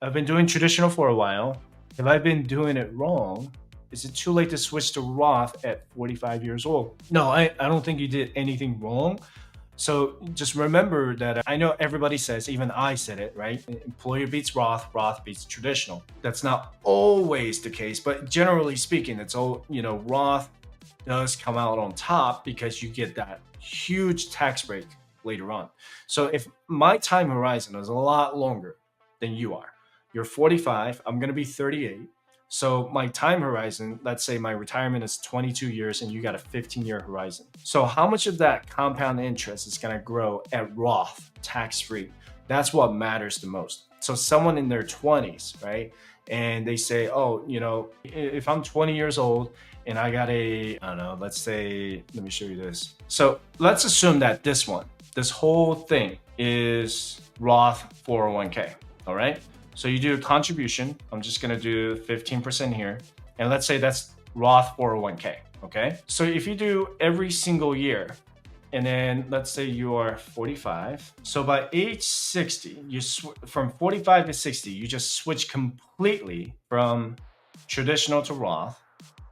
I've been doing traditional for a while. Have I been doing it wrong? Is it too late to switch to Roth at 45 years old? No, I don't think you did anything wrong. So just remember that I know everybody says, even I said it, right? Employer beats Roth, Roth beats traditional. That's not always the case, but generally speaking, it's all, Roth does come out on top because you get that huge tax break later on. So if my time horizon is a lot longer than you are, you're 45, I'm going to be 38. So my time horizon, let's say my retirement is 22 years and you got a 15-year horizon. So how much of that compound interest is going to grow at Roth tax free? That's what matters the most. So someone in their 20s, right? And they say, oh, if I'm 20 years old and I got I don't know, let's say, let me show you this. So let's assume that this whole thing is Roth 401k. All right. So you do a contribution. I'm just going to do 15% here. And let's say that's Roth 401k. Okay. So if you do every single year, and then let's say you are 45. So by age 60, from 45 to 60, you just switch completely from traditional to Roth.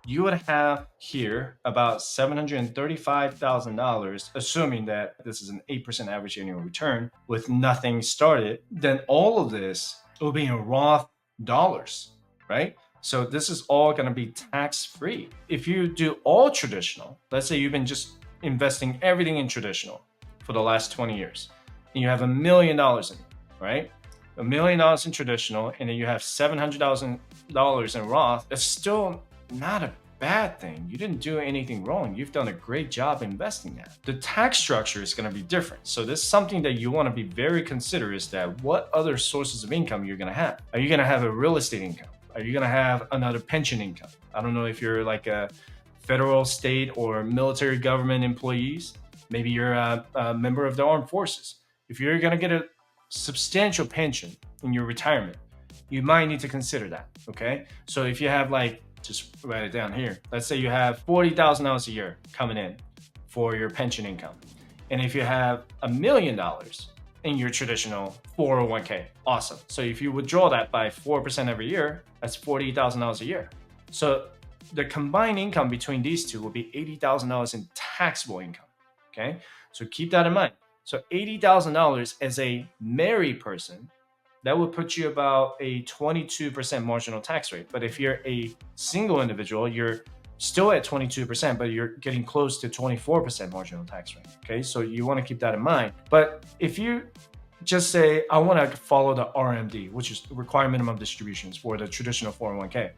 You would have here about $735,000, assuming that this is an 8% average annual return with nothing started. Then all of this will be in Roth dollars, right? So this is all going to be tax free. If you do all traditional, let's say you've been just investing everything in traditional for the last 20 years, and you have $1 million in it, right? $1 million in traditional, and then you have $700,000 in Roth. It's still not a bad thing. You didn't do anything wrong. You've done a great job investing that. The tax structure is going to be different. So this is something that you want to be very considerate, is that what other sources of income you're going to have. Are you going to have a real estate income? Are you going to have another pension income? I don't know if you're like a federal, state, or military government employees. Maybe you're a member of the armed forces. If you're going to get a substantial pension in your retirement, you might need to consider that. Okay. So if you have just write it down here. Let's say you have $40,000 a year coming in for your pension income. And if you have $1 million in your traditional 401k, awesome. So if you withdraw that by 4% every year, that's $48,000 a year. So the combined income between these two will be $80,000 in taxable income. Okay. So keep that in mind. So $80,000 as a married person, that would put you about a 22% marginal tax rate. But if you're a single individual, you're still at 22%, but you're getting close to 24% marginal tax rate. Okay. So you want to keep that in mind. But if you just say, I want to follow the RMD, which is required minimum distributions for the traditional 401k.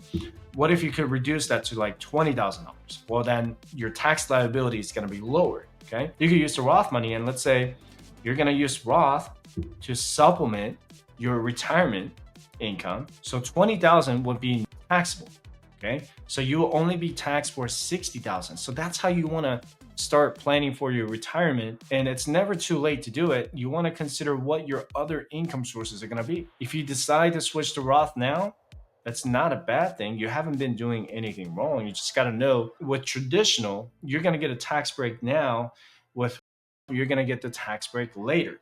What if you could reduce that to like $20,000? Well, then your tax liability is going to be lower. Okay. You could use the Roth money, and let's say you're going to use Roth to supplement your retirement income. So 20,000 would be taxable. Okay. So you will only be taxed for 60,000. So that's how you want to start planning for your retirement. And it's never too late to do it. You want to consider what your other income sources are going to be. If you decide to switch to Roth now, that's not a bad thing. You haven't been doing anything wrong. You just got to know, with traditional, you're going to get a tax break now. With you're going to get the tax break later.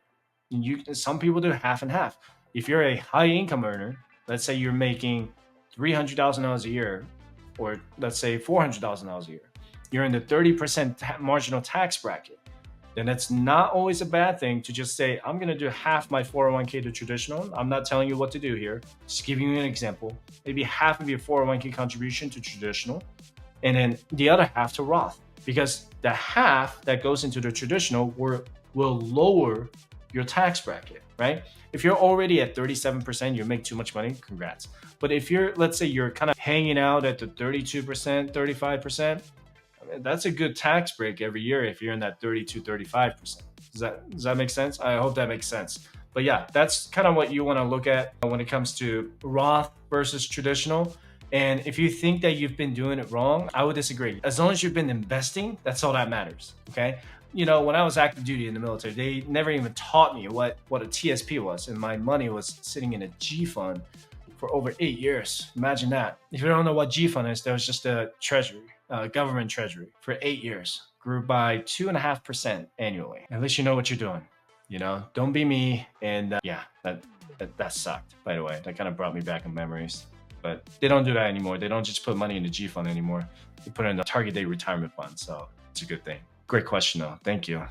Some people do half and half. If you're a high income earner, let's say you're making $300,000 a year, or let's say $400,000 a year, you're in the 30% marginal tax bracket, then that's not always a bad thing to just say, I'm going to do half my 401k to traditional. I'm not telling you what to do here, just giving you an example. Maybe half of your 401k contribution to traditional, and then the other half to Roth, because the half that goes into the traditional will lower your tax bracket, right? If you're already at 37%, you make too much money, congrats. But if let's say you're kind of hanging out at the 32%, 35%, that's a good tax break every year if you're in that 32, 35%. Does that make sense? I hope that makes sense. But yeah, that's kind of what you want to look at when it comes to Roth versus traditional. And if you think that you've been doing it wrong, I would disagree. As long as you've been investing, that's all that matters. Okay. When I was active duty in the military, they never even taught me what a TSP was. And my money was sitting in a G fund for over 8 years. Imagine that. If you don't know what G fund is, there was just a treasury, government treasury for 8 years, grew by 2.5% annually. At least you know what you're doing. Don't be me. And yeah, That sucked, by the way. That kind of brought me back in memories. But they don't do that anymore. They don't just put money in the G fund anymore. They put it in the target date retirement fund. So it's a good thing. Great question, though. Thank you.